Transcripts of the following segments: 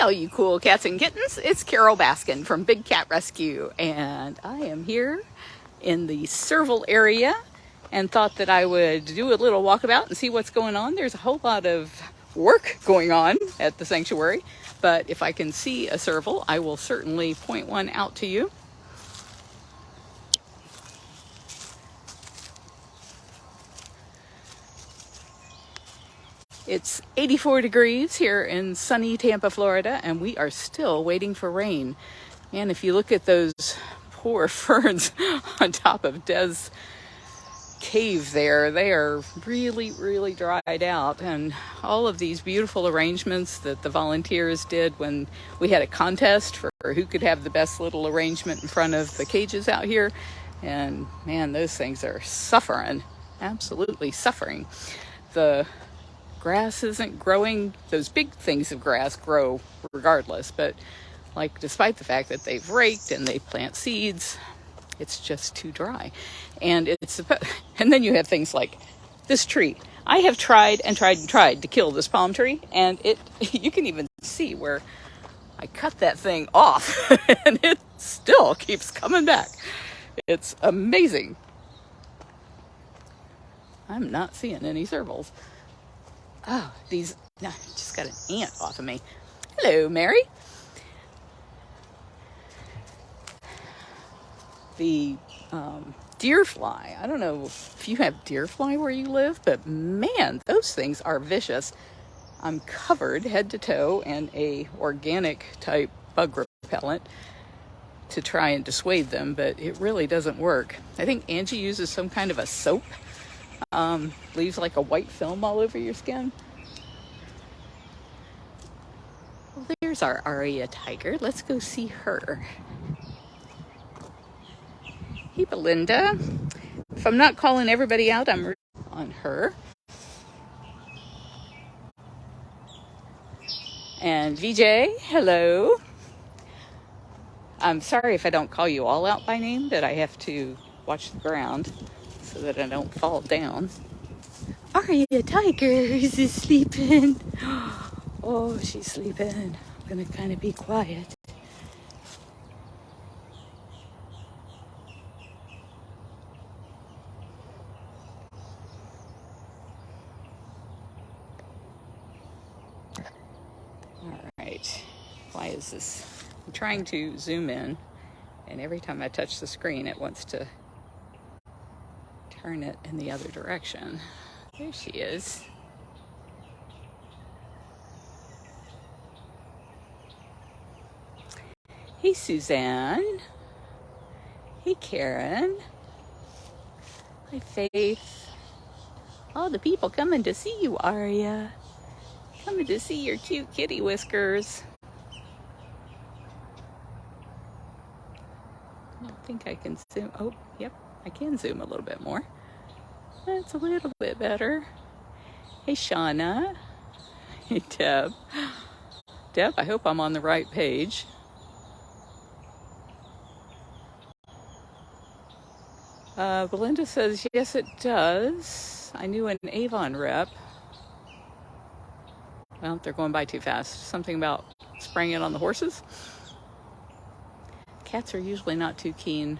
all you cool cats and kittens, it's Carole Baskin from Big Cat Rescue, and I am here in the Serval area and thought that I would do a little walkabout and see what's going on. There's a whole lot of work going on at the sanctuary, but if I can see a serval, I will certainly point one out to you. It's 84 degrees here in sunny Tampa, Florida, and we are still waiting for rain. And if you look at those poor ferns on top of Des cave there, they are really, really dried out. And all of these beautiful arrangements that the volunteers did when we had a contest for who could have the best little arrangement in front of the cages out here. And man, those things are suffering, absolutely suffering. The grass isn't growing. Those big things of grass grow regardless, but like despite the fact that they've raked and they plant seeds, it's just too dry. And and then you have things like this tree. I have tried and tried and tried to kill this palm tree, and you can even see where I cut that thing off and it still keeps coming back. It's amazing. I'm not seeing any servals. Oh, no, I just got an ant off of me. Hello, Mary. The deer fly. I don't know if you have deer fly where you live, but man, those things are vicious. I'm covered head to toe in a organic type bug repellent to try and dissuade them, but it really doesn't work. I think Angie uses some kind of a soap. Leaves like a white film all over your skin. Well, there's our Aria tiger. Let's go see her. Hey, Belinda. If I'm not calling everybody out, I'm on her. And VJ, hello. I'm sorry if I don't call you all out by name, but I have to watch the ground so that I don't fall down. Aria tiger is sleeping. Oh, she's sleeping. I'm gonna kind of be quiet. All right. Why is this? I'm trying to zoom in, and every time I touch the screen, it wants to turn it in the other direction. There she is. Hey, Suzanne. Hey, Karen. Hi, Faith. All the people coming to see you, Aria. Coming to see your cute kitty whiskers. I don't think I can zoom. Oh, yep, I can zoom a little bit more. That's a little bit better. Hey, Shauna. Hey, Deb. Deb, I hope I'm on the right page. Belinda says, yes, it does. I knew an Avon rep. Well, they're going by too fast. Something about spraying it on the horses. Cats are usually not too keen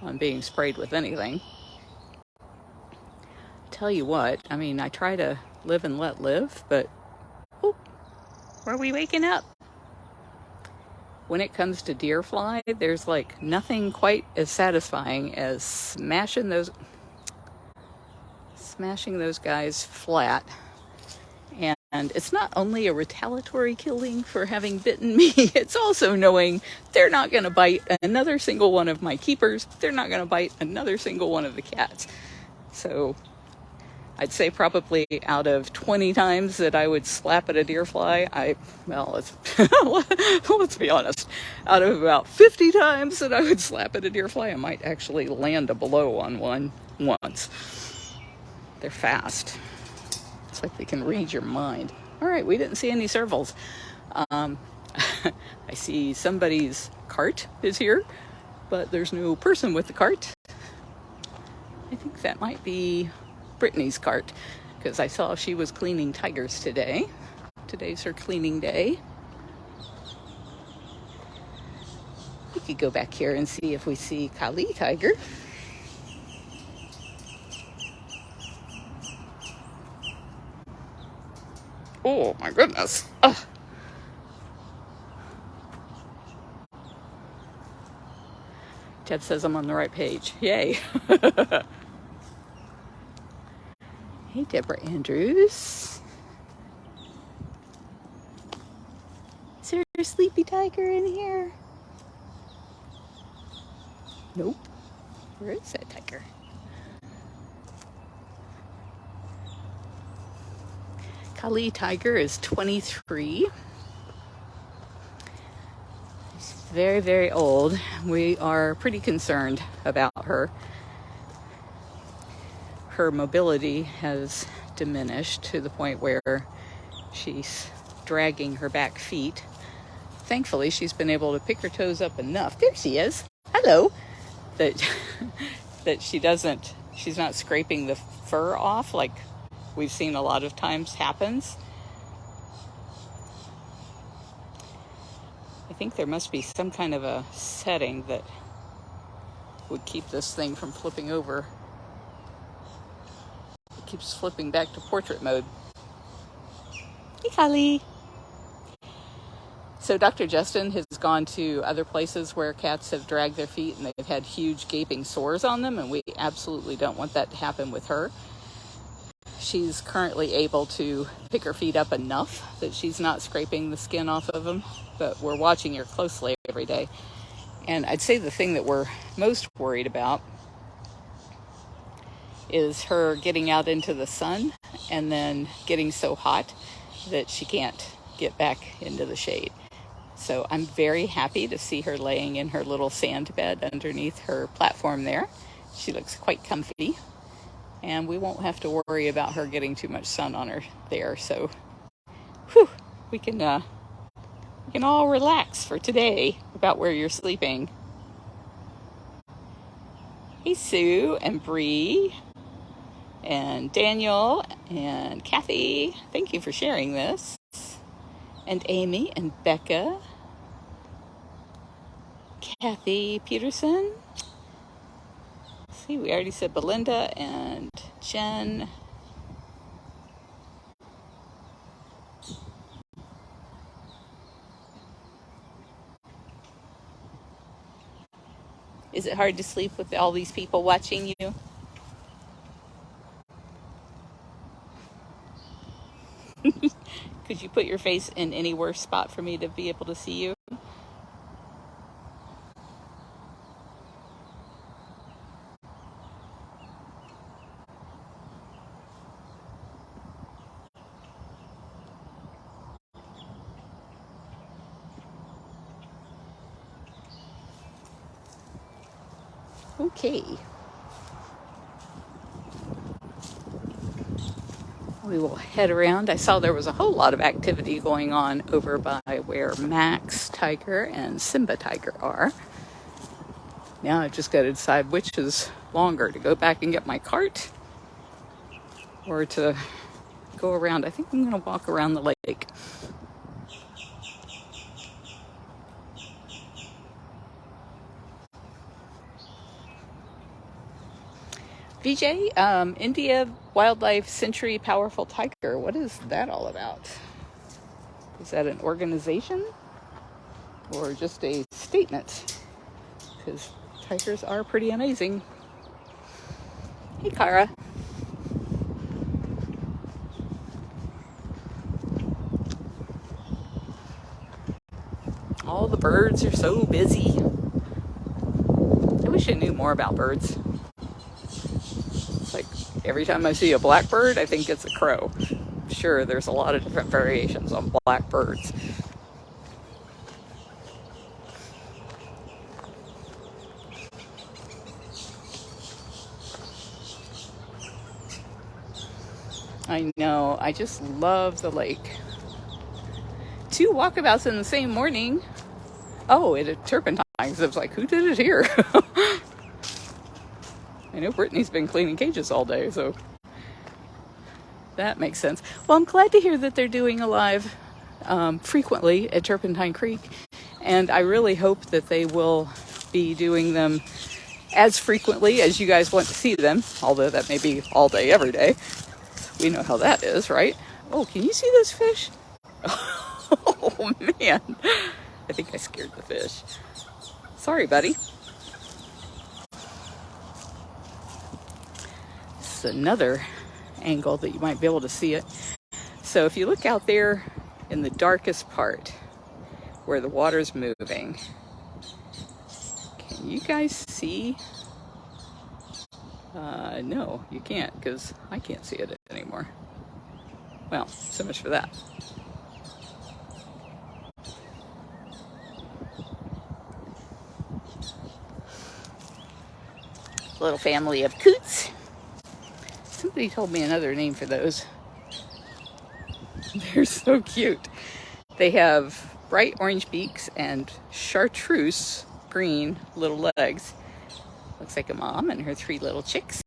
on being sprayed with anything. Tell you what, I mean, I try to live and let live, but oh, are we waking up? When it comes to deer fly, there's like nothing quite as satisfying as smashing those guys flat. And it's not only a retaliatory killing for having bitten me, it's also knowing they're not going to bite another single one of my keepers. They're not going to bite another single one of the cats. So I'd say probably out of 20 times that I would slap at a deer fly, let's be honest, out of about 50 times that I would slap at a deer fly, I might actually land a blow on one once. They're fast. It's like they can read your mind. All right, we didn't see any servals. I see somebody's cart is here, but there's no person with the cart. I think that might be Brittany's cart, because I saw she was cleaning tigers today. Today's her cleaning day. could go back here and see if we see Carole tiger. Oh my goodness. Ugh. Ted says I'm on the right page. Yay. Hey, Deborah Andrews. Is there a sleepy tiger in here? Nope. Where is that tiger? Carole tiger is 23. She's very, very old. We are pretty concerned about her. Her mobility has diminished to the point where she's dragging her back feet. Thankfully, she's been able to pick her toes up enough. There she is. Hello. That she's not scraping the fur off like we've seen a lot of times happens. I think there must be some kind of a setting that would keep this thing from flipping over. It keeps flipping back to portrait mode. Hey, Carole. So Dr. Justin has gone to other places where cats have dragged their feet and they've had huge gaping sores on them, and we absolutely don't want that to happen with her. She's currently able to pick her feet up enough that she's not scraping the skin off of them, but we're watching her closely every day. And I'd say the thing that we're most worried about is her getting out into the sun and then getting so hot that she can't get back into the shade. So I'm very happy to see her laying in her little sand bed underneath her platform there. She looks quite comfy, and we won't have to worry about her getting too much sun on her there. So whew, we can all relax for today about where you're sleeping. Hey, Sue and Bree and Daniel and Kathy, thank you for sharing this. And Amy and Becca, Kathy Peterson. See, we already said Belinda and Jen. Is it hard to sleep with all these people watching you? Could you put your face in any worse spot for me to be able to see you? Okay. We will head around. I saw there was a whole lot of activity going on over by where Max Tiger and Simba Tiger are. Now I just got to decide which is longer, to go back and get my cart or to go around. I think I'm going to walk around the lake. VJ, India Wildlife Sanctuary Powerful Tiger. What is that all about? Is that an organization or just a statement? Because tigers are pretty amazing. Hey, Kara. All the birds are so busy. I wish I knew more about birds. Like every time I see a blackbird, I think it's a crow. Sure, there's a lot of different variations on blackbirds. I know, I just love the lake. 2 walkabouts in the same morning. Oh, it had turpentines. I was like, who did it here? I know Brittany's been cleaning cages all day, so that makes sense. Well, I'm glad to hear that they're doing a live frequently at Turpentine Creek, and I really hope that they will be doing them as frequently as you guys want to see them, although that may be all day, every day. We know how that is, right? Oh, can you see those fish? Oh, man. I think I scared the fish. Sorry, buddy. This is another angle that you might be able to see it. So if you look out there in the darkest part where the water's moving, can you guys see? No, you can't, because I can't see it anymore. Well, so much for that. Little family of coots. Somebody told me another name for those. They're so cute. They have bright orange beaks and chartreuse green little legs. Looks like a mom and her 3 little chicks.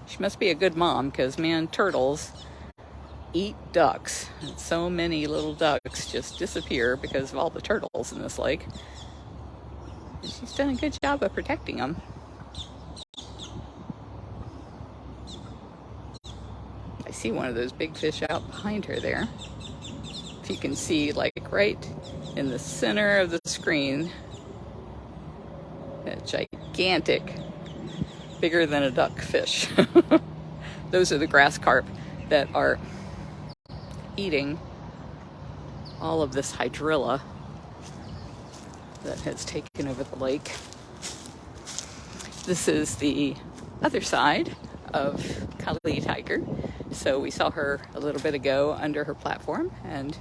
She must be a good mom, because man, turtles eat ducks. And so many little ducks just disappear because of all the turtles in this lake. And she's done a good job of protecting them. I see one of those big fish out behind her there. If you can see, like right in the center of the screen, that gigantic, bigger than a duck fish. Those are the grass carp that are eating all of this hydrilla that has taken over the lake. This is the other side of Carole Tiger. So we saw her a little bit ago under her platform, and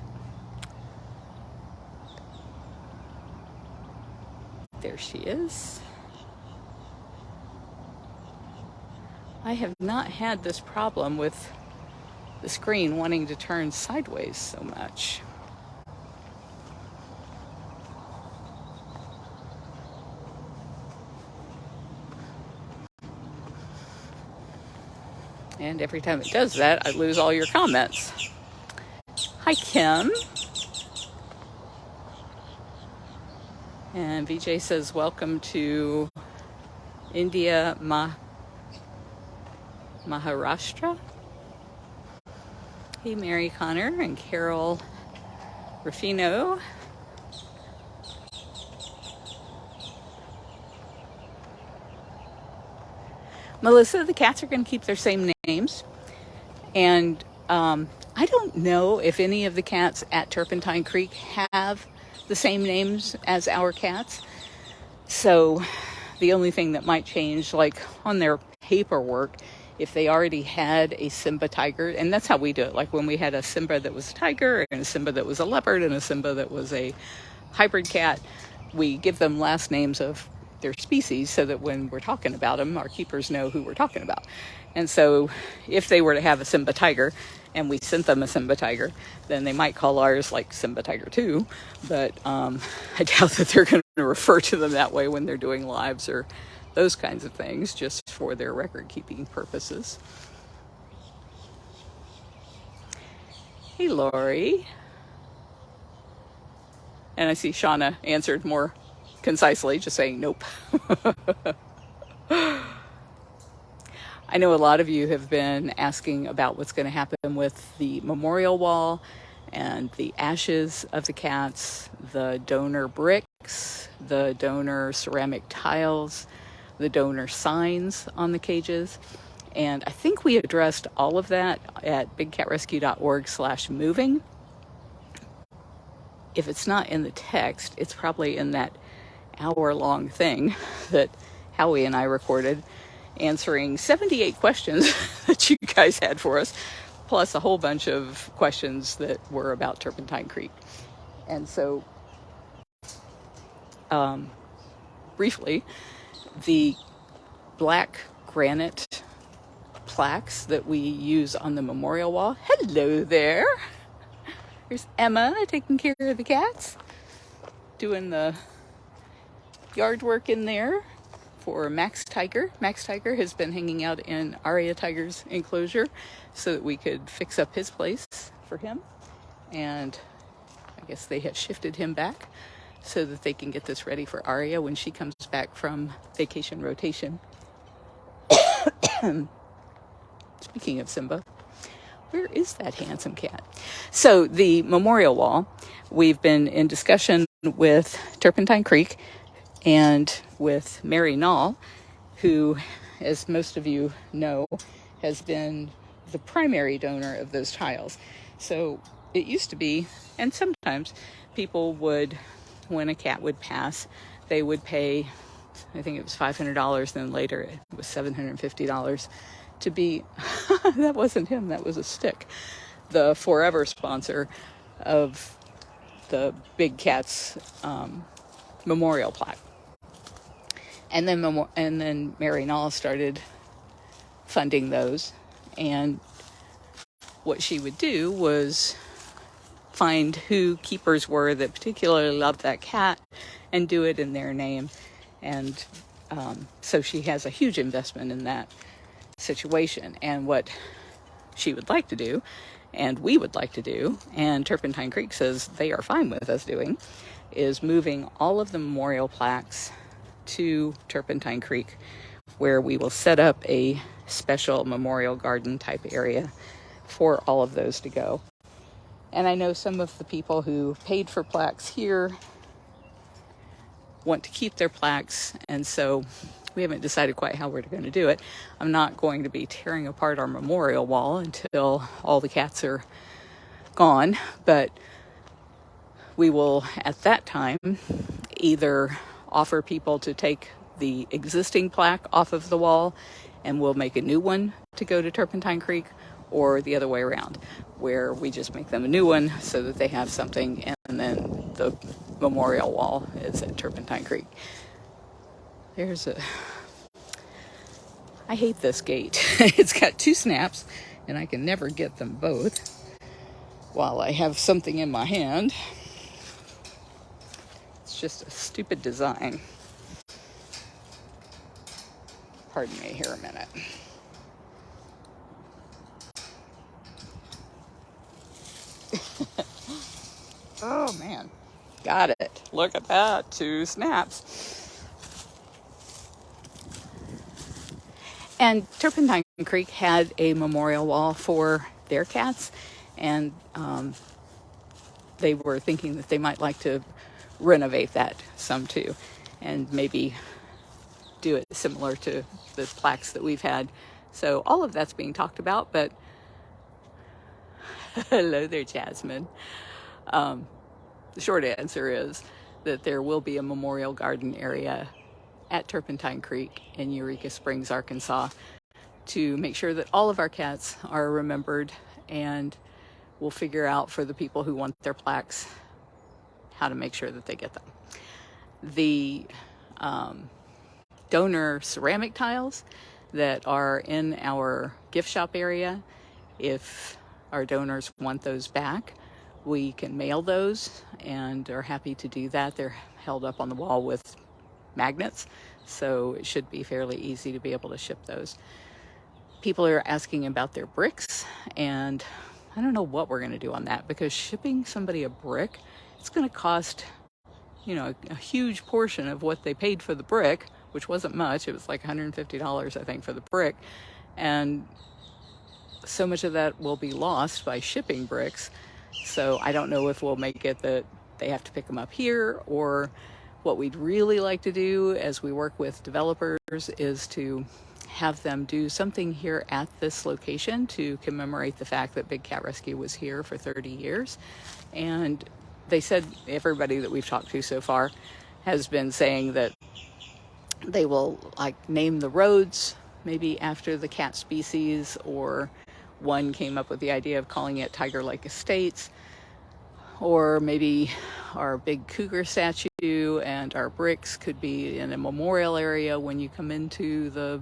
there she is. I have not had this problem with the screen wanting to turn sideways so much. And every time it does that, I lose all your comments. Hi, Kim. And VJ says, welcome to India, Maharashtra. Hey, Mary Connor and Carole Rufino. Melissa, the cats are going to keep their same names. And I don't know if any of the cats at Turpentine Creek have the same names as our cats. So the only thing that might change, like on their paperwork, if they already had a Simba tiger, and that's how we do it. Like when we had a Simba that was a tiger, and a Simba that was a leopard, and a Simba that was a hybrid cat, we give them last names of their species so that when we're talking about them, our keepers know who we're talking about. And so if they were to have a Simba tiger and we sent them a Simba tiger, then they might call ours like Simba Tiger 2, but I doubt that they're going to refer to them that way when they're doing lives or those kinds of things, just for their record keeping purposes. Hey, Lori. And I see Shauna answered more concisely, just saying nope. I know a lot of you have been asking about what's going to happen with the memorial wall and the ashes of the cats, the donor bricks, the donor ceramic tiles, the donor signs on the cages. And I think we addressed all of that at bigcatrescue.org/moving. If it's not in the text, it's probably in that hour-long thing that Howie and I recorded, answering 78 questions that you guys had for us, plus a whole bunch of questions that were about Turpentine Creek. And so, briefly, the black granite plaques that we use on the memorial wall. Hello there. There's Emma taking care of the cats, doing the yard work in there for Max Tiger. Max Tiger has been hanging out in Aria Tiger's enclosure so that we could fix up his place for him. And I guess they have shifted him back. so that they can get this ready for Aria when she comes back from vacation rotation. Speaking of Simba, where is that handsome cat? So the memorial wall, we've been in discussion with Turpentine Creek and with Mary Knoll, who, as most of you know, has been the primary donor of those tiles. So it used to be, and sometimes people would, when a cat would pass, they would pay, I think it was $500, then later it was $750 to be, that wasn't him, that was a stick, the forever sponsor of the Big Cat's memorial plaque. And then Mary Knoll started funding those, and what she would do was find who keepers were that particularly loved that cat and do it in their name. And so she has a huge investment in that situation. And what she would like to do, and we would like to do, and Turpentine Creek says they are fine with us doing, is moving all of the memorial plaques to Turpentine Creek, where we will set up a special memorial garden type area for all of those to go. And I know some of the people who paid for plaques here want to keep their plaques, and so we haven't decided quite how we're going to do it. I'm not going to be tearing apart our memorial wall until all the cats are gone, but we will at that time either offer people to take the existing plaque off of the wall and we'll make a new one to go to Turpentine Creek, or the other way around, where we just make them a new one so that they have something, and then the memorial wall is at Turpentine Creek. I hate this gate. It's got two snaps and I can never get them both while I have something in my hand. It's just a stupid design. Pardon me here a minute. Oh man, got it. Look at that, two snaps. And Turpentine Creek had a memorial wall for their cats, and they were thinking that they might like to renovate that some too, and maybe do it similar to the plaques that we've had. So all of that's being talked about, but hello there, Jasmine. The short answer is that there will be a memorial garden area at Turpentine Creek in Eureka Springs, Arkansas, to make sure that all of our cats are remembered, and we'll figure out for the people who want their plaques how to make sure that they get them. The donor ceramic tiles that are in our gift shop area, if our donors want those back, we can mail those and are happy to do that. They're held up on the wall with magnets, so it should be fairly easy to be able to ship those. People are asking about their bricks, and I don't know what we're going to do on that, because shipping somebody a brick, it's going to cost, a huge portion of what they paid for the brick, which wasn't much. It was like $150, I think, for the brick, and so much of that will be lost by shipping bricks. So I don't know if we'll make it that they have to pick them up here, or what we'd really like to do as we work with developers is to have them do something here at this location to commemorate the fact that Big Cat Rescue was here for 30 years. And they said, everybody that we've talked to so far has been saying that they will name the roads maybe after the cat species, or one came up with the idea of calling it Tiger Lake Estates, or maybe our big cougar statue and our bricks could be in a memorial area when you come into the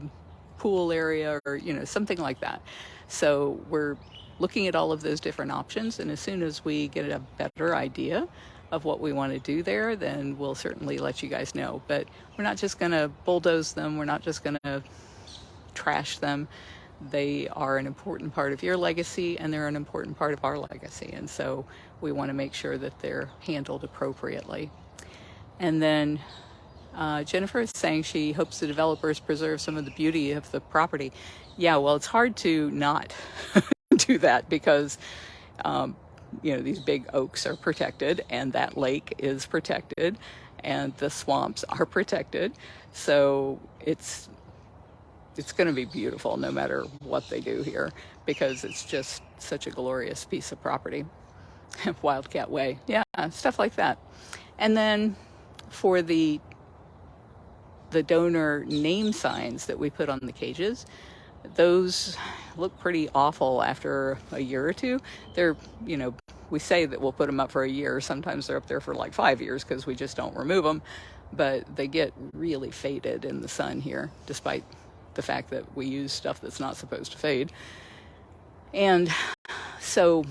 pool area, or something like that. So we're looking at all of those different options, and as soon as we get a better idea of what we want to do there, then we'll certainly let you guys know. But we're not just going to bulldoze them, we're not just going to trash them. They are an important part of your legacy, and they're an important part of our legacy, and so we want to make sure that they're handled appropriately. And then Jennifer is saying she hopes the developers preserve some of the beauty of the property. Yeah, well, it's hard to not do that because, these big oaks are protected, and that lake is protected, and the swamps are protected. So it's going to be beautiful no matter what they do here, because it's just such a glorious piece of property. Wildcat Way, yeah, stuff like that. And then for the donor name signs that we put on the cages, those look pretty awful after a year or two. They're, we say that we'll put them up for a year. Sometimes they're up there for like 5 years because we just don't remove them. But they get really faded in the sun here, despite the fact that we use stuff that's not supposed to fade. And so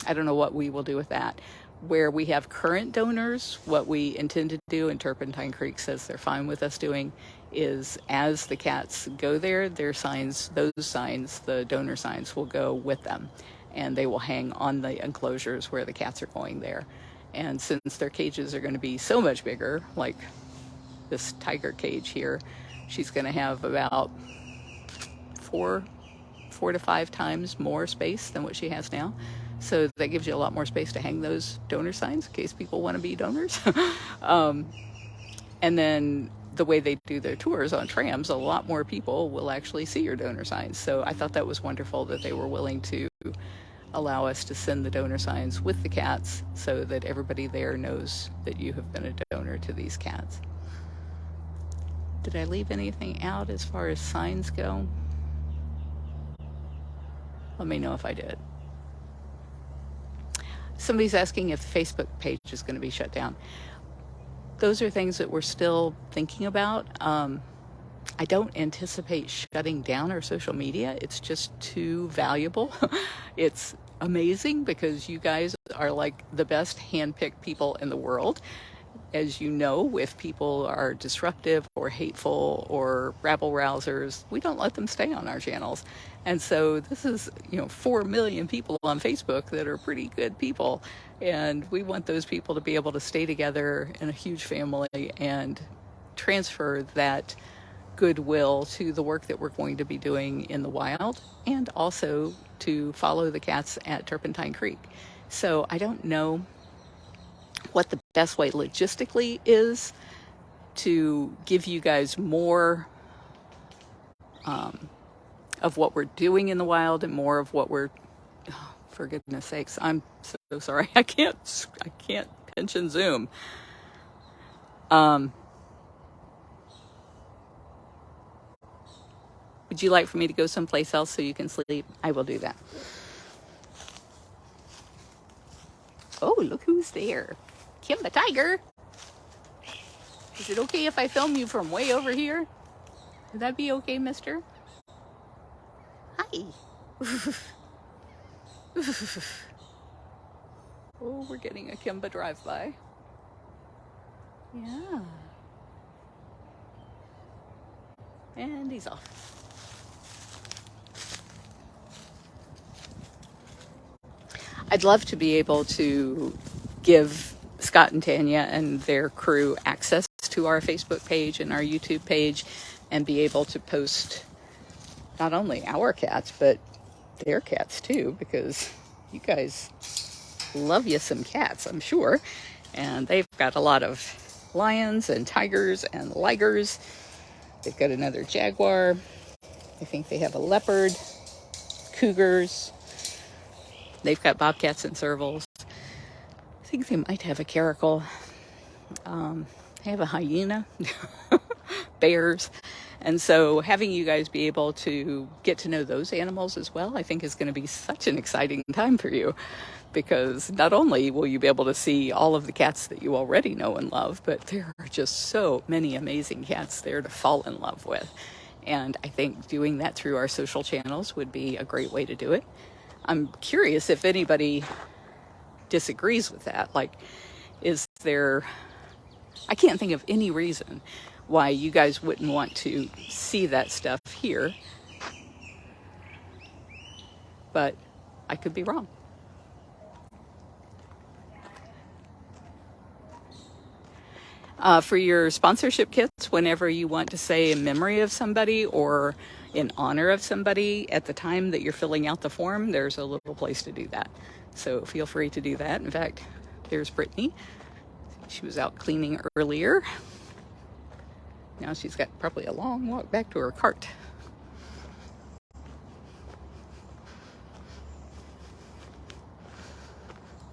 I don't know what we will do with that. Where we have current donors, what we intend to do, and Turpentine Creek says they're fine with us doing, is as the cats go there, their signs, those signs, the donor signs, will go with them. And they will hang on the enclosures where the cats are going there. And since their cages are going to be so much bigger, like this tiger cage here, she's going to have about four to 5 times more space than what she has now. So that gives you a lot more space to hang those donor signs in case people want to be donors. And then the way they do their tours on trams, a lot more people will actually see your donor signs. So I thought that was wonderful that they were willing to allow us to send the donor signs with the cats so that everybody there knows that you have been a donor to these cats. Did I leave anything out as far as signs go? Let me know if I did. Somebody's asking if the Facebook page is going to be shut down. Those are things that we're still thinking about. I don't anticipate shutting down our social media. It's just too valuable. It's amazing because you guys are like the best handpicked people in the world. As you know, if people are disruptive or hateful or rabble rousers, we don't let them stay on our channels. And so this is, 4 million people on Facebook that are pretty good people. And we want those people to be able to stay together in a huge family and transfer that goodwill to the work that we're going to be doing in the wild, and also to follow the cats at Turpentine Creek. So I don't know what the best way logistically is to give you guys more of what we're doing in the wild and more of what we're, for goodness sakes, I'm so sorry. I can't pinch and zoom. Would you like for me to go someplace else so you can sleep? I will do that. Oh, look who's there. Kim the tiger. Is it okay if I film you from way over here? Would that be okay, mister? Hi. Oh, we're getting a Kimba drive-by. Yeah. And he's off. I'd love to be able to give Scott and Tanya and their crew access to our Facebook page and our YouTube page and be able to post not only our cats, but their cats too, because you guys love you some cats, I'm sure. And they've got a lot of lions and tigers and ligers. They've got another jaguar. I think they have a leopard, cougars. They've got bobcats and servals. I think they might have a caracal. They have a hyena, bears. And so having you guys be able to get to know those animals as well, I think is going to be such an exciting time for you, because not only will you be able to see all of the cats that you already know and love, but there are just so many amazing cats there to fall in love with. And I think doing that through our social channels would be a great way to do it. I'm curious if anybody disagrees with that. Like, is there, I can't think of any reason why you guys wouldn't want to see that stuff here, but I could be wrong. For your sponsorship kits, whenever you want to say in memory of somebody or in honor of somebody at the time that you're filling out the form, there's a little place to do that. So feel free to do that. In fact, there's Brittany. She was out cleaning earlier. Now she's got probably a long walk back to her cart.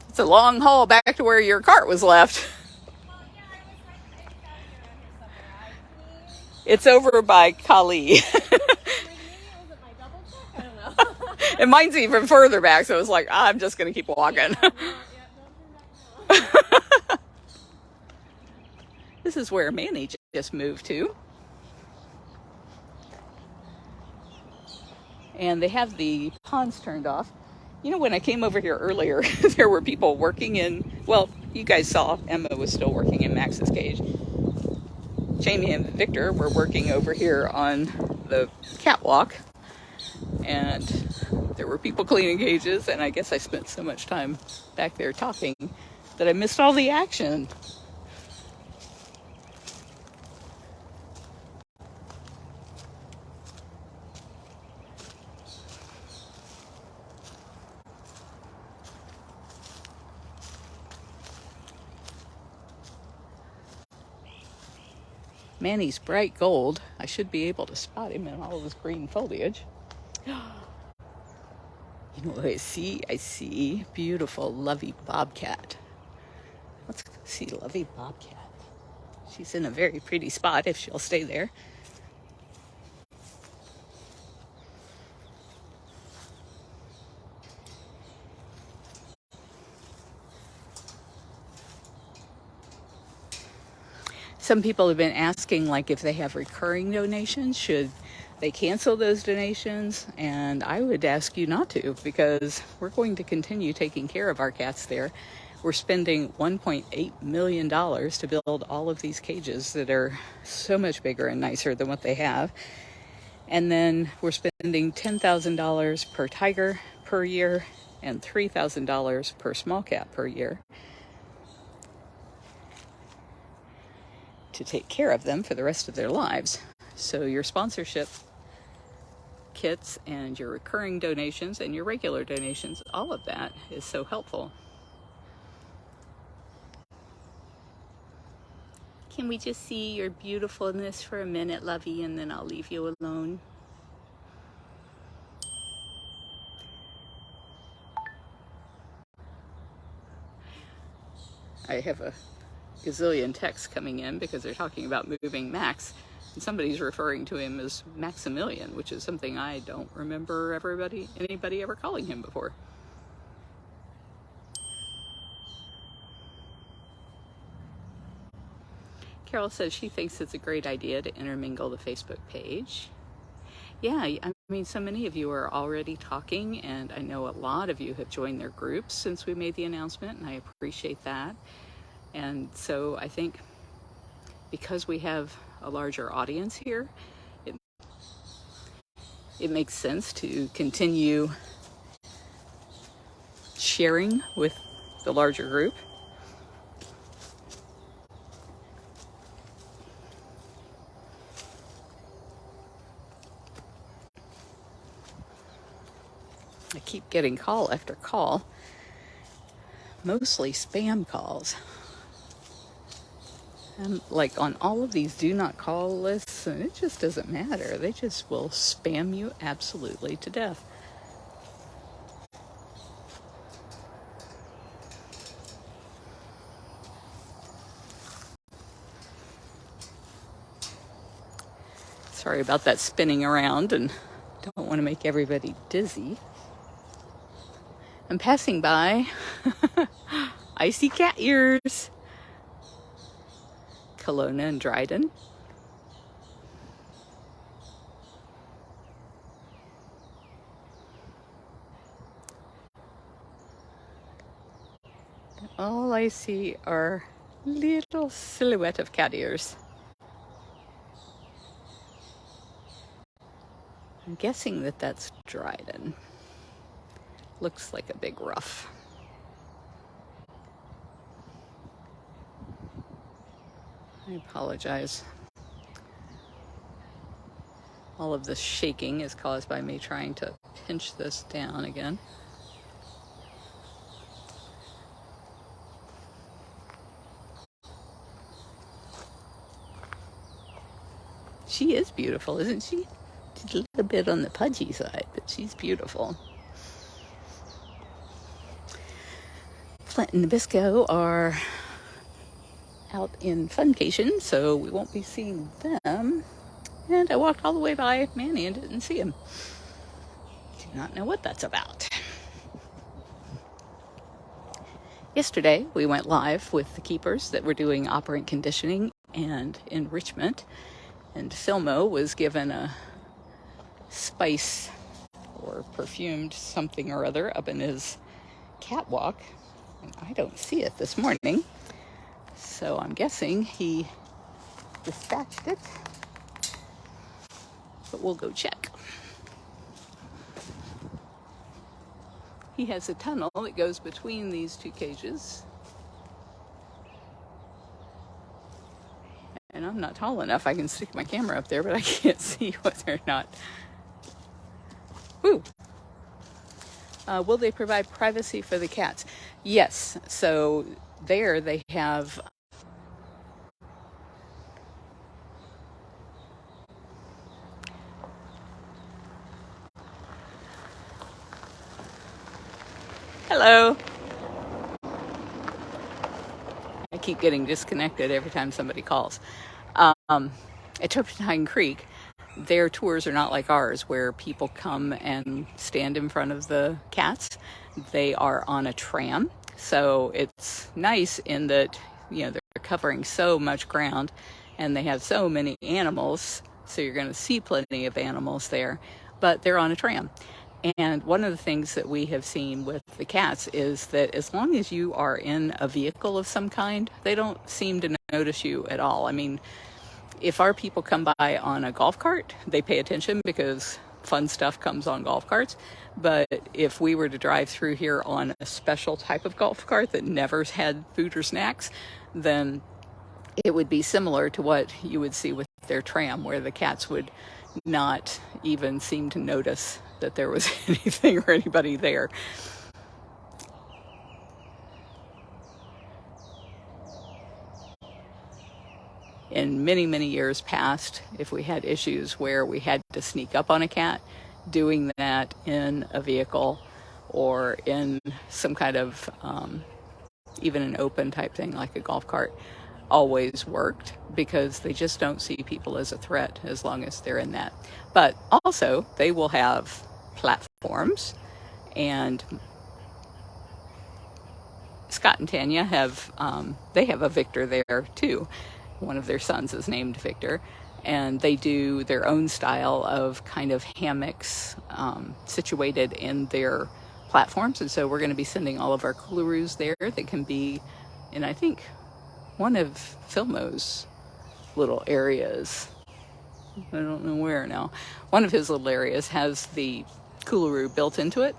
It's a long haul back to where your cart was left. It's over by Kali. And mine's even further back, so it's like, I'm just going to keep walking. This is where Manny just moved to. And they have the ponds turned off. You know, when I came over here earlier, there were people working in, well, you guys saw Emma was still working in Max's cage. Jamie and Victor were working over here on the catwalk. And there were people cleaning cages, and I guess I spent so much time back there talking that I missed all the action. Manny's bright gold. I should be able to spot him in all of his green foliage. You know what I see? I see beautiful Lovey Bobcat. Let's go see Lovey Bobcat. She's in a very pretty spot if she'll stay there. Some people have been asking, like, if they have recurring donations, should they cancel those donations? And I would ask you not to, because we're going to continue taking care of our cats there. We're spending $1.8 million to build all of these cages that are so much bigger and nicer than what they have. And then we're spending $10,000 per tiger per year and $3,000 per small cat per year to take care of them for the rest of their lives. So your sponsorship kits and your recurring donations and your regular donations, all of that is so helpful. Can we just see your beautifulness for a minute, Lovey, and then I'll leave you alone? I have a gazillion texts coming in because they're talking about moving Max, and somebody's referring to him as Maximilian, which is something I don't remember anybody ever calling him before. Carol says she thinks it's a great idea to intermingle the Facebook page. Yeah, I mean, so many of you are already talking, and I know a lot of you have joined their groups since we made the announcement, and I appreciate that. And so I think because we have a larger audience here, it makes sense to continue sharing with the larger group. I keep getting call after call, mostly spam calls. And like on all of these do not call lists, and it just doesn't matter. They just will spam you absolutely to death. Sorry about that spinning around, and don't want to make everybody dizzy. I'm passing by. I see cat ears. Kelowna and Dryden. All I see are little silhouette of cat ears. I'm guessing that that's Dryden. Looks like a big ruff. I apologize. All of this shaking is caused by me trying to pinch this down again. She is beautiful, isn't she? She's a little bit on the pudgy side, but she's beautiful. Flint and Nabisco are out in funcation, so we won't be seeing them. And I walked all the way by Manny and didn't see him. Do not know what that's about. Yesterday, we went live with the keepers that were doing operant conditioning and enrichment. And Filmo was given a spice or perfumed something or other up in his catwalk. And I don't see it this morning. So I'm guessing he dispatched it. But we'll go check. He has a tunnel that goes between these two cages. And I'm not tall enough. I can stick my camera up there, but I can't see whether or not. Woo! Will they provide privacy for the cats? Yes. So there they have hello. I keep getting disconnected every time somebody calls. At Turpentine Creek, their tours are not like ours where people come and stand in front of the cats. They are on a tram. So it's nice in that, they're covering so much ground and they have so many animals. So you're going to see plenty of animals there, but they're on a tram. And one of the things that we have seen with the cats is that as long as you are in a vehicle of some kind, they don't seem to notice you at all. I mean, if our people come by on a golf cart, they pay attention because fun stuff comes on golf carts. But if we were to drive through here on a special type of golf cart that never had food or snacks, then it would be similar to what you would see with their tram, where the cats would not even seem to notice that there was anything or anybody there. In many, many years past, if we had issues where we had to sneak up on a cat, doing that in a vehicle or in some kind of even an open type thing like a golf cart always worked, because they just don't see people as a threat as long as they're in that. But also they will have platforms, and Scott and Tanya have they have a Victor there too. One of their sons is named Victor, and they do their own style of kind of hammocks situated in their platforms. And so we're going to be sending all of our Koolaroos there that can be in, I think, one of Filmo's little areas. I don't know where now. One of his little areas has the Koolaroo built into it.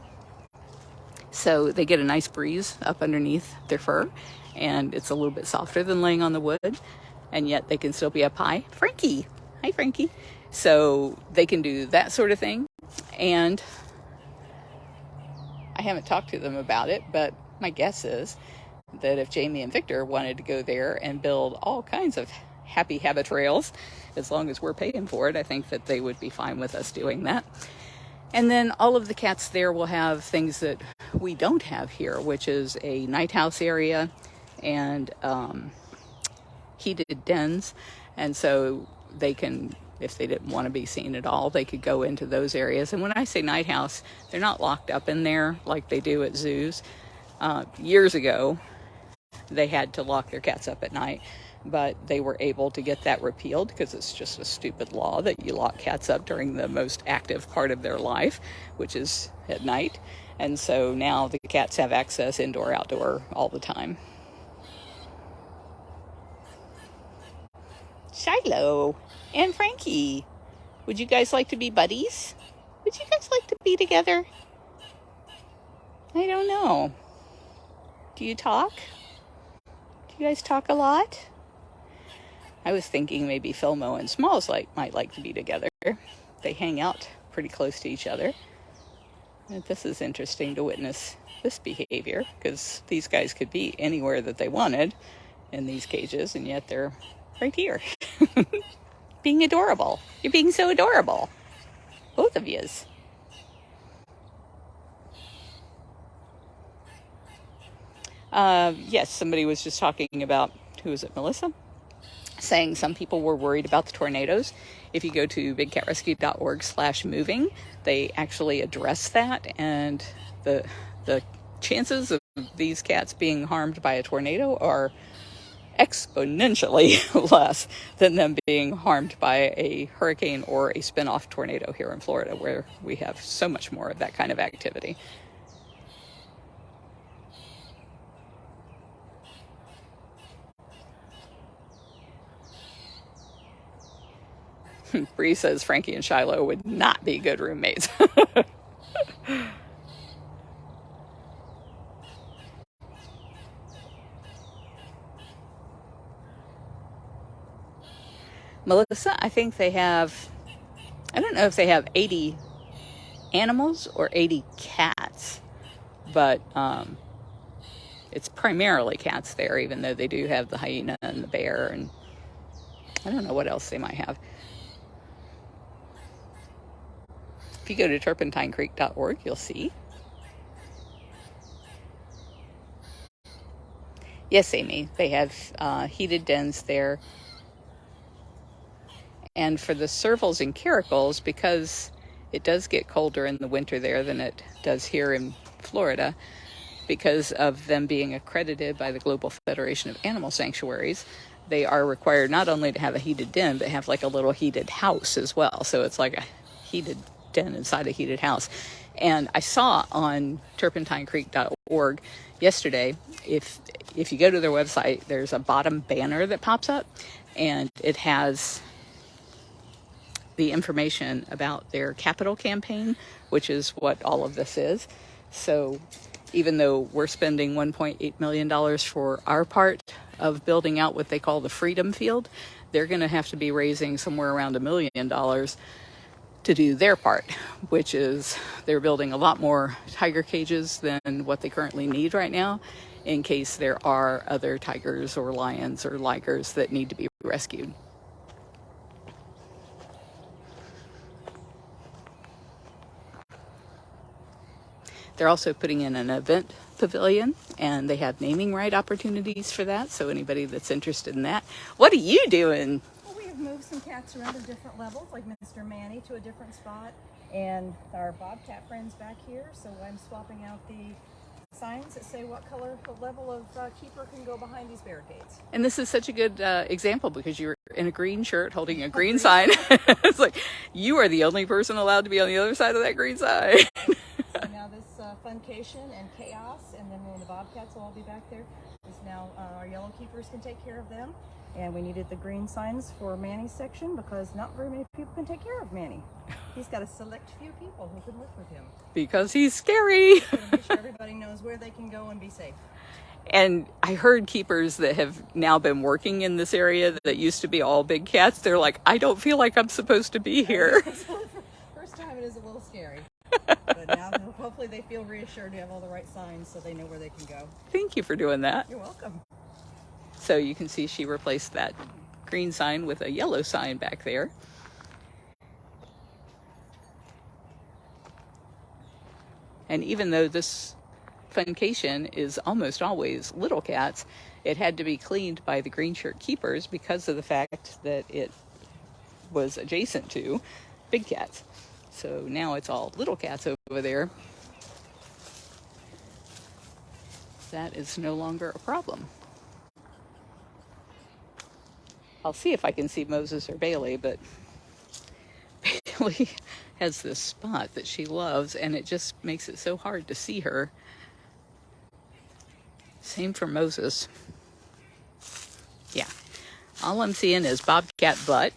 So they get a nice breeze up underneath their fur, and it's a little bit softer than laying on the wood, and yet they can still be up high. Frankie! Hi, Frankie! So they can do that sort of thing. And I haven't talked to them about it, but my guess is that if Jamie and Victor wanted to go there and build all kinds of happy habit trails, as long as we're paying for it, I think that they would be fine with us doing that. And then all of the cats there will have things that we don't have here, which is a night house area and heated dens. And so they can, if they didn't want to be seen at all, they could go into those areas. And when I say night house, they're not locked up in there like they do at zoos. Years ago, they had to lock their cats up at night, but they were able to get that repealed because it's just a stupid law that you lock cats up during the most active part of their life, which is at night. And so now the cats have access indoor, outdoor all the time. Shiloh and Frankie, would you guys like to be buddies? Would you guys like to be together? I don't know. Do you talk? Do you guys talk a lot? I was thinking maybe Filmo and Smalls might like to be together. They hang out pretty close to each other. And this is interesting to witness this behavior, because these guys could be anywhere that they wanted in these cages, and yet they're right here. Being adorable. You're being so adorable. Both of yous. Yes, somebody was just talking about, who was it, Melissa? Saying some people were worried about the tornadoes. If you go to bigcatrescue.org/moving, they actually address that, and the chances of these cats being harmed by a tornado are exponentially less than them being harmed by a hurricane or a spin-off tornado here in Florida, where we have so much more of that kind of activity. Bree says Frankie and Shiloh would not be good roommates. Melissa, I think they have, I don't know if they have 80 animals or 80 cats, but it's primarily cats there, even though they do have the hyena and the bear, and I don't know what else they might have. If you go to turpentinecreek.org, you'll see. Yes, Amy, they have heated dens there. And for the servals and caracals, because it does get colder in the winter there than it does here in Florida, because of them being accredited by the Global Federation of Animal Sanctuaries, they are required not only to have a heated den, but have like a little heated house as well. So it's like a heated den inside a heated house. And I saw on turpentinecreek.org yesterday, if you go to their website, there's a bottom banner that pops up, and it has the information about their capital campaign, which is what all of this is. So even though we're spending $1.8 million for our part of building out what they call the Freedom Field, they're going to have to be raising somewhere around $1 million to do their part, which is they're building a lot more tiger cages than what they currently need right now, in case there are other tigers or lions or ligers that need to be rescued. They're also putting in an event pavilion, and they have naming right opportunities for that, so anybody that's interested in that. What are you doing? Well, we have moved some cats around to different levels, like Mr. Manny to a different spot, and our bobcat friends back here, so I'm swapping out the signs that say what level of keeper can go behind these barricades. And this is such a good example, because you're in a green shirt holding a green sign. It's like, you are the only person allowed to be on the other side of that green sign. So now this funcation and chaos, and then when the bobcats will all be back there, is now our yellow keepers can take care of them. And we needed the green signs for Manny's section, because not very many people can take care of Manny. He's got a select few people who can work with him. Because he's scary. So to make sure everybody knows where they can go and be safe. And I heard keepers that have now been working in this area that used to be all big cats, they're like, I don't feel like I'm supposed to be here. First time it is a little scary. But now hopefully they feel reassured to have all the right signs so they know where they can go. Thank you for doing that. You're welcome. So you can see she replaced that green sign with a yellow sign back there. And even though this funcation is almost always little cats, it had to be cleaned by the green shirt keepers because of the fact that it was adjacent to big cats. So now it's all little cats over there. That is no longer a problem. I'll see if I can see Moses or Bailey, but Bailey has this spot that she loves, and it just makes it so hard to see her. Same for Moses. Yeah. All I'm seeing is bobcat butt.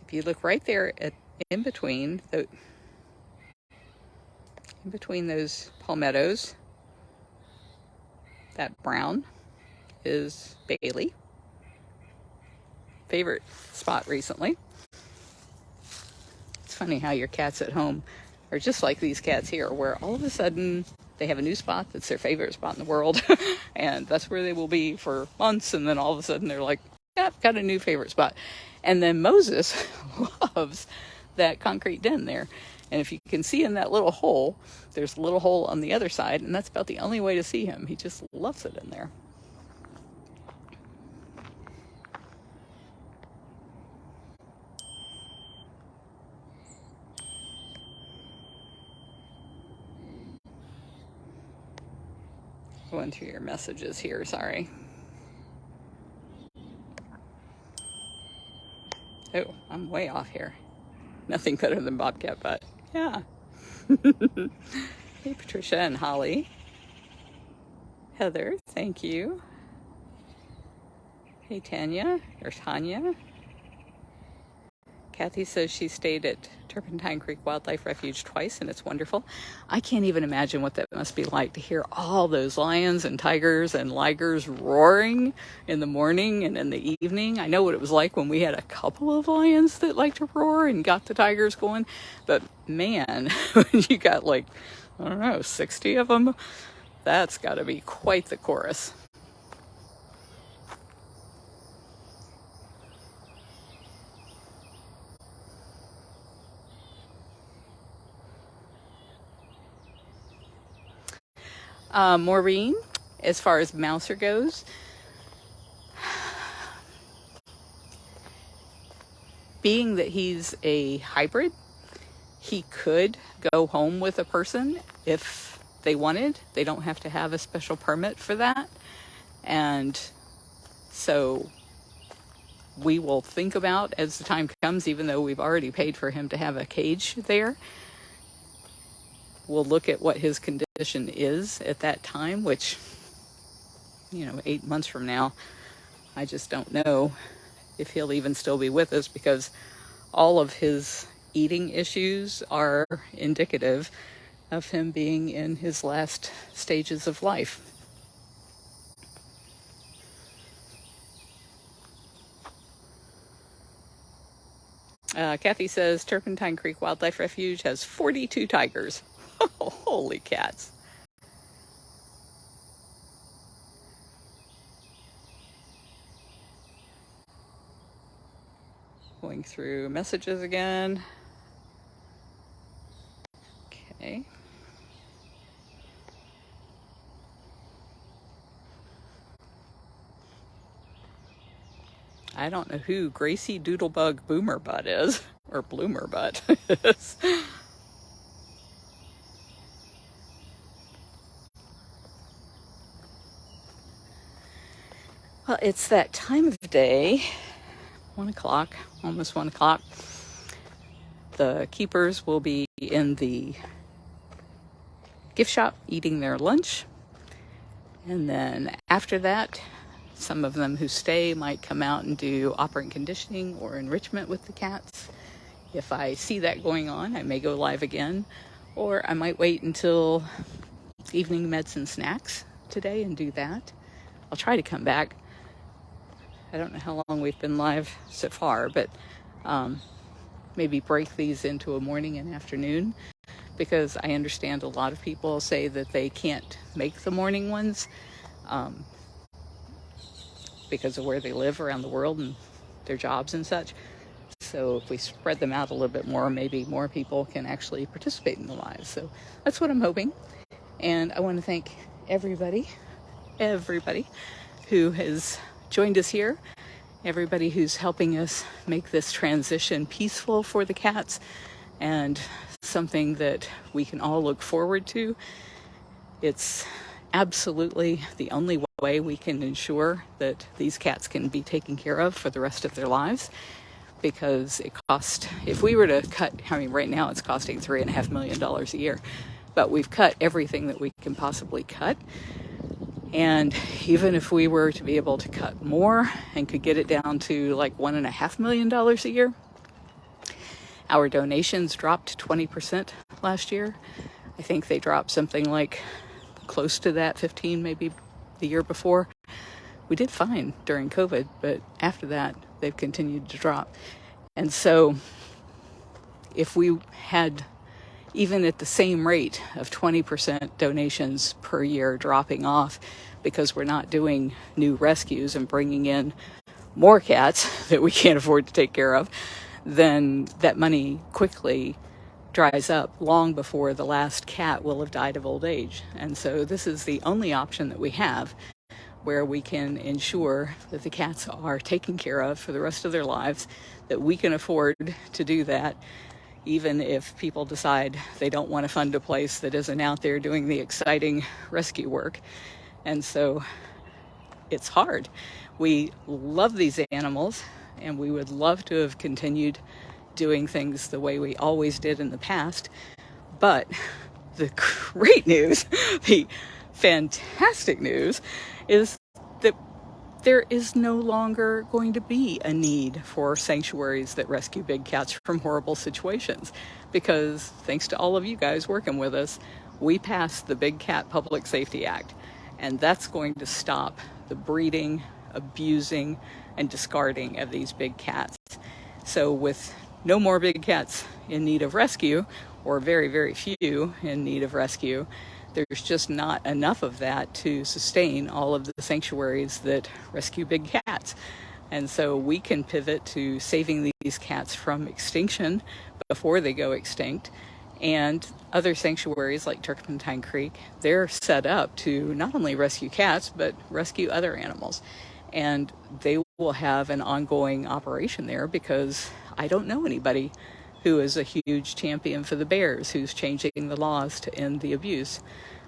If you look right there in between those palmettos, That brown is Bailey. Favorite spot recently. It's funny how your cats at home are just like these cats here, where all of a sudden they have a new spot that's their favorite spot in the world, and that's where they will be for months, and then all of a sudden they're like, yeah, I've got a new favorite spot. And then Moses loves that concrete den there. And if you can see in that little hole, there's a little hole on the other side, and that's about the only way to see him. He just loves it in there. Going through your messages here, sorry. Oh, I'm way off here. Nothing better than bobcat butt. Yeah. Hey, Patricia and Holly. Heather, thank you. Hey, Tanya. Kathy says she stayed at Turpentine Creek Wildlife Refuge twice, and it's wonderful. I can't even imagine what that must be like to hear all those lions and tigers and ligers roaring in the morning and in the evening. I know what it was like when we had a couple of lions that liked to roar and got the tigers going. But man, when you got like, I don't know, 60 of them, that's got to be quite the chorus. Maureen, as far as Mouser goes, being that he's a hybrid, he could go home with a person if they wanted. They don't have to have a special permit for that. And so we will think about, as the time comes, even though we've already paid for him to have a cage there, we'll look at what his condition is at that time, which, 8 months from now, I just don't know if he'll even still be with us, because all of his eating issues are indicative of him being in his last stages of life. Kathy says Turpentine Creek Wildlife Refuge has 42 tigers. Oh, holy cats. Going through messages again. Okay. I don't know who Gracie Doodlebug Boomerbutt is, or Bloomerbutt is. Well, it's that time of day, 1 o'clock, almost 1 o'clock. The keepers will be in the gift shop eating their lunch. And then after that, some of them who stay might come out and do operant conditioning or enrichment with the cats. If I see that going on, I may go live again, or I might wait until evening meds and snacks today and do that. I'll try to come back. I don't know how long we've been live so far, but maybe break these into a morning and afternoon, because I understand a lot of people say that they can't make the morning ones because of where they live around the world and their jobs and such. So if we spread them out a little bit more, maybe more people can actually participate in the lives. So that's what I'm hoping. And I want to thank everybody who has joined us here, everybody who's helping us make this transition peaceful for the cats and something that we can all look forward to. It's absolutely the only way we can ensure that these cats can be taken care of for the rest of their lives, because it costs, if we were to cut, right now it's costing $3.5 million a year, but we've cut everything that we can possibly cut. And even if we were to be able to cut more and could get it down to like $1.5 million a year, our donations dropped 20% last year. I think they dropped something like close to that, 15, maybe the year before. We did fine during COVID, but after that, they've continued to drop. And so if we had, even at the same rate of 20% donations per year dropping off because we're not doing new rescues and bringing in more cats that we can't afford to take care of, then that money quickly dries up long before the last cat will have died of old age. And so this is the only option that we have where we can ensure that the cats are taken care of for the rest of their lives, that we can afford to do that, even if people decide they don't want to fund a place that isn't out there doing the exciting rescue work. And so it's hard. We love these animals, and we would love to have continued doing things the way we always did in the past. But the great news, the fantastic news, is that there is no longer going to be a need for sanctuaries that rescue big cats from horrible situations, because thanks to all of you guys working with us, we passed the Big Cat Public Safety Act, and that's going to stop the breeding, abusing, and discarding of these big cats. So with no more big cats in need of rescue, or very, very few in need of rescue, there's just not enough of that to sustain all of the sanctuaries that rescue big cats. And so we can pivot to saving these cats from extinction before they go extinct. And other sanctuaries like Turpentine Creek, they're set up to not only rescue cats, but rescue other animals. And they will have an ongoing operation there, because I don't know anybody who is a huge champion for the bears, who's changing the laws to end the abuse.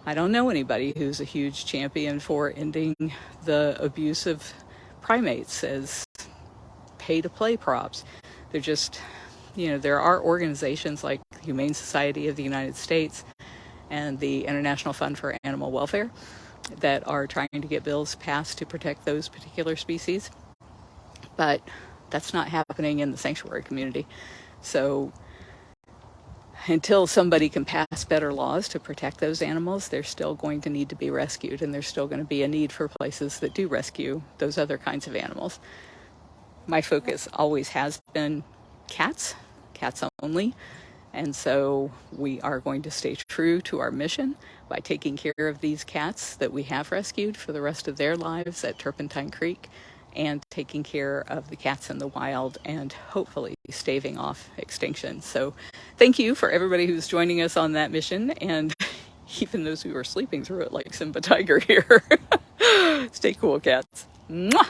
I don't know anybody who's a huge champion for ending the abuse of primates as pay-to-play props. They're just, there are organizations like the Humane Society of the United States and the International Fund for Animal Welfare that are trying to get bills passed to protect those particular species. But that's not happening in the sanctuary community. So until somebody can pass better laws to protect those animals, they're still going to need to be rescued, and there's still going to be a need for places that do rescue those other kinds of animals. My focus always has been cats only, and so we are going to stay true to our mission by taking care of these cats that we have rescued for the rest of their lives at Turpentine Creek, and taking care of the cats in the wild, and hopefully staving off extinction. So thank you for everybody who's joining us on that mission, and even those who are sleeping through it like Simba Tiger here. Stay cool, cats. Mwah!